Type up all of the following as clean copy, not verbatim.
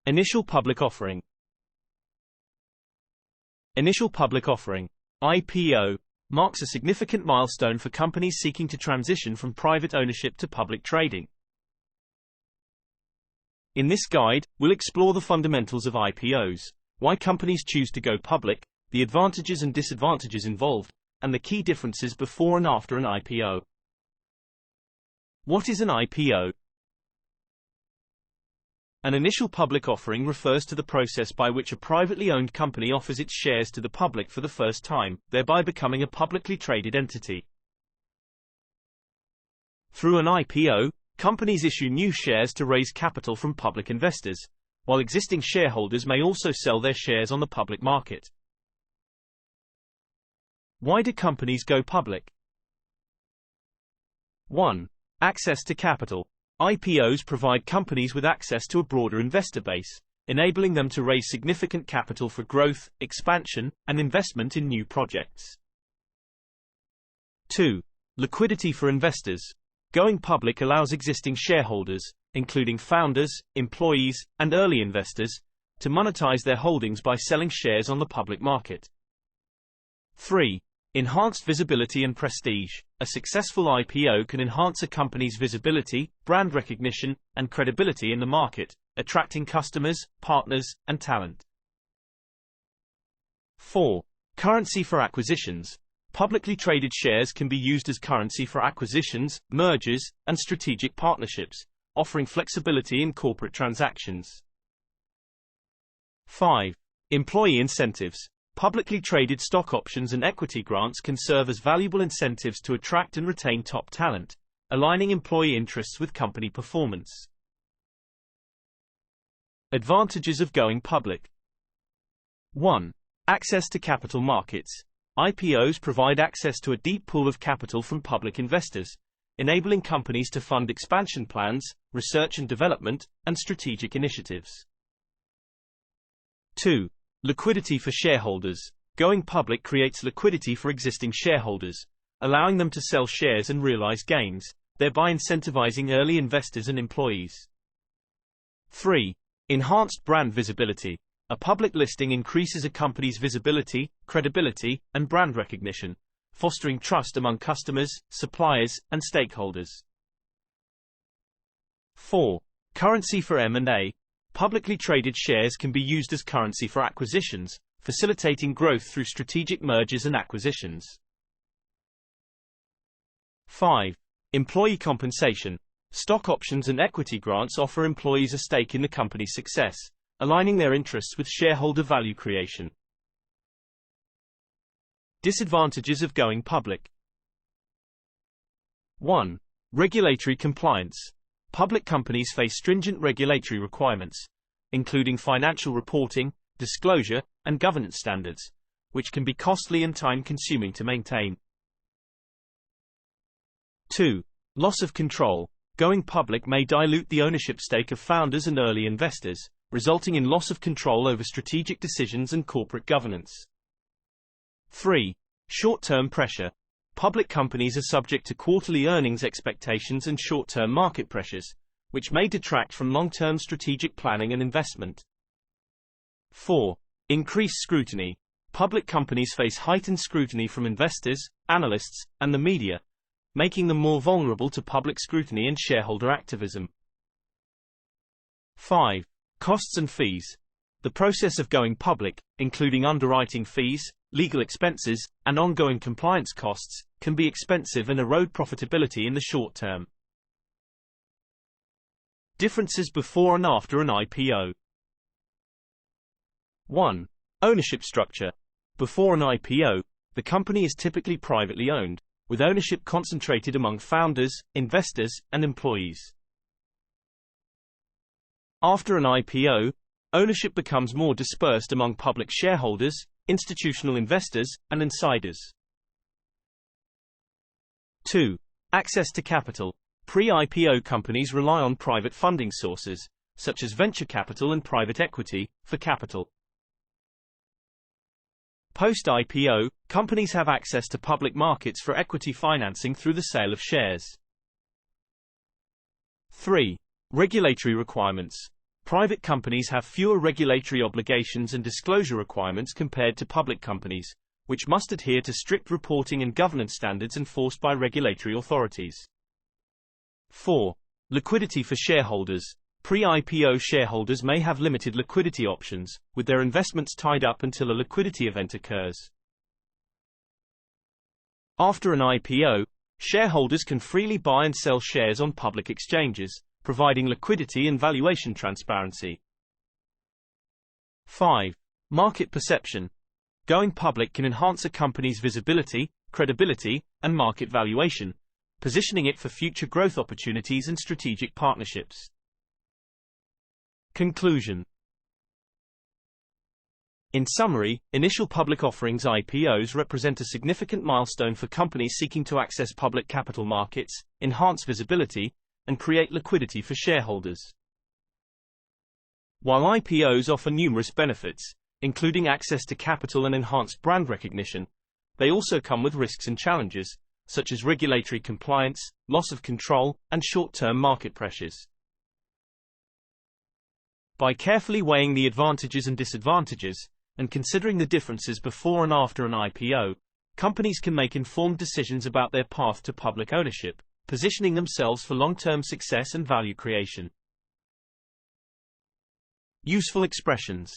Initial public offering. Initial public offering, IPO, marks a significant milestone for companies seeking to transition from private ownership to public trading. In this guide, we'll explore the fundamentals of IPOs, why companies choose to go public, the advantages and disadvantages involved, and the key differences before and after an IPO. What is an IPO? An initial public offering refers to the process by which a privately owned company offers its shares to the public for the first time, thereby becoming a publicly traded entity. Through an IPO, companies issue new shares to raise capital from public investors, while existing shareholders may also sell their shares on the public market. Why do companies go public? 1. Access to capital. IPOs provide companies with access to a broader investor base, enabling them to raise significant capital for growth, expansion, and investment in new projects. 2. Liquidity for investors. Going public allows existing shareholders, including founders, employees, and early investors, to monetize their holdings by selling shares on the public market. 3. Enhanced visibility and prestige. A successful IPO can enhance a company's visibility, brand recognition, and credibility in the market, attracting customers, partners, and talent. 4. Currency for acquisitions. Publicly traded shares can be used as currency for acquisitions, mergers, and strategic partnerships, offering flexibility in corporate transactions. 5. Employee incentives. Publicly traded stock options and equity grants can serve as valuable incentives to attract and retain top talent, aligning employee interests with company performance. Advantages of going public. 1. Access to capital markets. IPOs provide access to a deep pool of capital from public investors, enabling companies to fund expansion plans, research and development, and strategic initiatives. 2. Liquidity for shareholders. Going public creates liquidity for existing shareholders, allowing them to sell shares and realize gains, thereby incentivizing early investors and employees. 3. Enhanced brand visibility. A public listing increases a company's visibility, credibility, and brand recognition, fostering trust among customers, suppliers, and stakeholders. 4. Currency for M&A. Publicly traded shares can be used as currency for acquisitions, facilitating growth through strategic mergers and acquisitions. 5. Employee compensation. Stock options and equity grants offer employees a stake in the company's success, aligning their interests with shareholder value creation. Disadvantages of going public. 1. Regulatory compliance. Public companies face stringent regulatory requirements, including financial reporting, disclosure, and governance standards, which can be costly and time-consuming to maintain. 2. Loss of control. Going public may dilute the ownership stake of founders and early investors, resulting in loss of control over strategic decisions and corporate governance. 3. Short-term pressure. Public companies are subject to quarterly earnings expectations and short-term market pressures, which may detract from long-term strategic planning and investment. 4. Increased scrutiny. Public companies face heightened scrutiny from investors, analysts, and the media, making them more vulnerable to public scrutiny and shareholder activism. 5. Costs and fees. The process of going public, including underwriting fees, legal expenses, and ongoing compliance costs, can be expensive and erode profitability in the short term. Differences before and after an IPO. 1. Ownership structure. Before an IPO, the company is typically privately owned, with ownership concentrated among founders, investors, and employees. After an IPO, ownership becomes more dispersed among public shareholders, institutional investors, and insiders. 2. Access to capital. Pre-IPO companies rely on private funding sources, such as venture capital and private equity, for capital. Post-IPO, companies have access to public markets for equity financing through the sale of shares. 3. Regulatory requirements. Private companies have fewer regulatory obligations and disclosure requirements compared to public companies, which must adhere to strict reporting and governance standards enforced by regulatory authorities. 4. Liquidity for shareholders. Pre-IPO shareholders may have limited liquidity options, with their investments tied up until a liquidity event occurs. After an IPO, shareholders can freely buy and sell shares on public exchanges, providing liquidity and valuation transparency. 5. Market perception. Going public can enhance a company's visibility, credibility, and market valuation, positioning it for future growth opportunities and strategic partnerships. Conclusion. In summary, initial public offerings (IPOs) represent a significant milestone for companies seeking to access public capital markets, enhance visibility, and create liquidity for shareholders. While IPOs offer numerous benefits, including access to capital and enhanced brand recognition, they also come with risks and challenges, such as regulatory compliance, loss of control, and short-term market pressures. By carefully weighing the advantages and disadvantages, and considering the differences before and after an IPO, companies can make informed decisions about their path to public ownership, positioning themselves for long-term success and value creation. Useful expressions.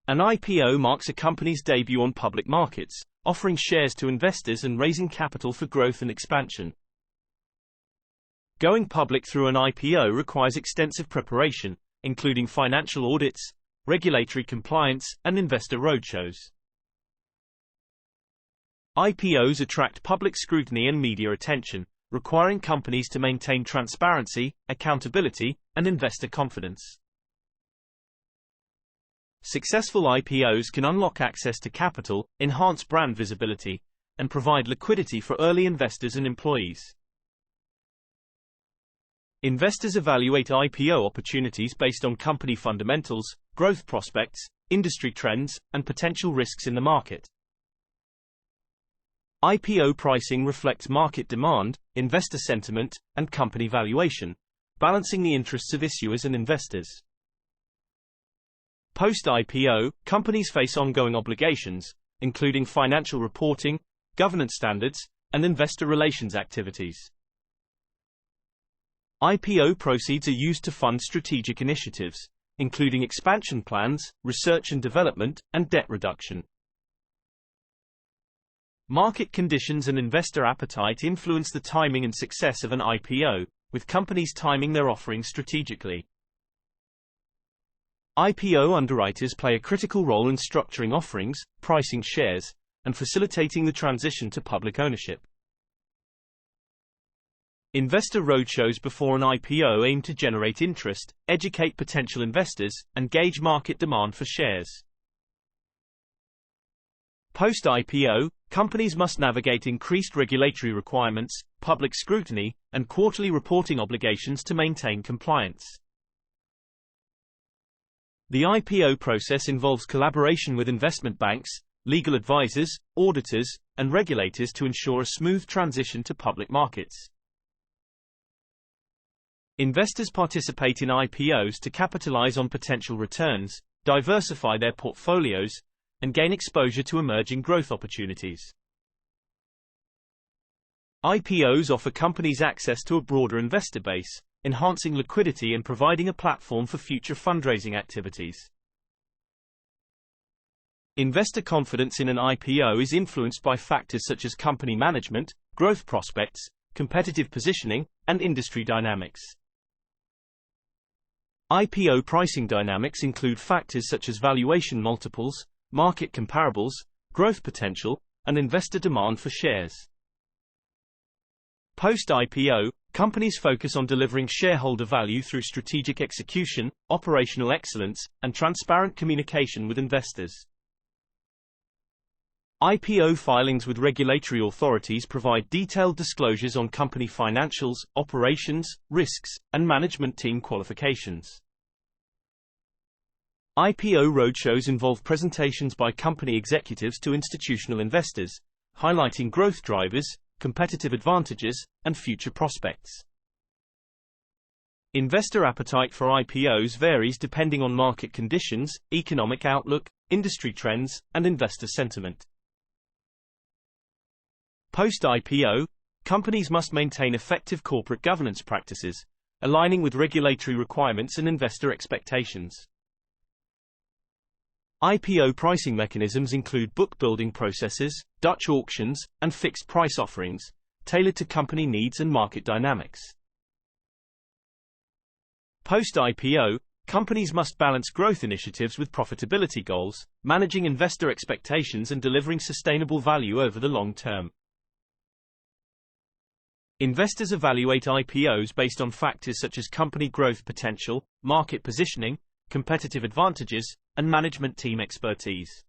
An IPO marks a company's debut on public markets, offering shares to investors and raising capital for growth and expansion. Going public through an IPO requires extensive preparation, including financial audits, regulatory compliance, and investor roadshows. IPOs attract public scrutiny and media attention, requiring companies to maintain transparency, accountability, and investor confidence. Successful IPOs can unlock access to capital, enhance brand visibility, and provide liquidity for early investors and employees. Investors evaluate IPO opportunities based on company fundamentals, growth prospects, industry trends, and potential risks in the market. IPO pricing reflects market demand, investor sentiment, and company valuation, balancing the interests of issuers and investors. Post-IPO, companies face ongoing obligations, including financial reporting, governance standards, and investor relations activities. IPO proceeds are used to fund strategic initiatives, including expansion plans, research and development, and debt reduction. Market conditions and investor appetite influence the timing and success of an IPO, with companies timing their offerings strategically. IPO underwriters play a critical role in structuring offerings, pricing shares, and facilitating the transition to public ownership. Investor roadshows before an IPO aim to generate interest, educate potential investors, and gauge market demand for shares. Post-IPO, companies must navigate increased regulatory requirements, public scrutiny, and quarterly reporting obligations to maintain compliance. The IPO process involves collaboration with investment banks, legal advisors, auditors, and regulators to ensure a smooth transition to public markets. Investors participate in IPOs to capitalize on potential returns, diversify their portfolios, and gain exposure to emerging growth opportunities. IPOs offer companies access to a broader investor base, enhancing liquidity and providing a platform for future fundraising activities. Investor confidence in an IPO is influenced by factors such as company management, growth prospects, competitive positioning, and industry dynamics. IPO pricing dynamics include factors such as valuation multiples, market comparables, growth potential, and investor demand for shares. Post-IPO, companies focus on delivering shareholder value through strategic execution, operational excellence, and transparent communication with investors. IPO filings with regulatory authorities provide detailed disclosures on company financials, operations, risks, and management team qualifications. IPO roadshows involve presentations by company executives to institutional investors, highlighting growth drivers, competitive advantages, and future prospects. Investor appetite for IPOs varies depending on market conditions, economic outlook, industry trends, and investor sentiment. Post-IPO, companies must maintain effective corporate governance practices, aligning with regulatory requirements and investor expectations. IPO pricing mechanisms include book-building processes, Dutch auctions, and fixed-price offerings, tailored to company needs and market dynamics. Post-IPO, companies must balance growth initiatives with profitability goals, managing investor expectations and delivering sustainable value over the long term. Investors evaluate IPOs based on factors such as company growth potential, market positioning, competitive advantages, and management team expertise.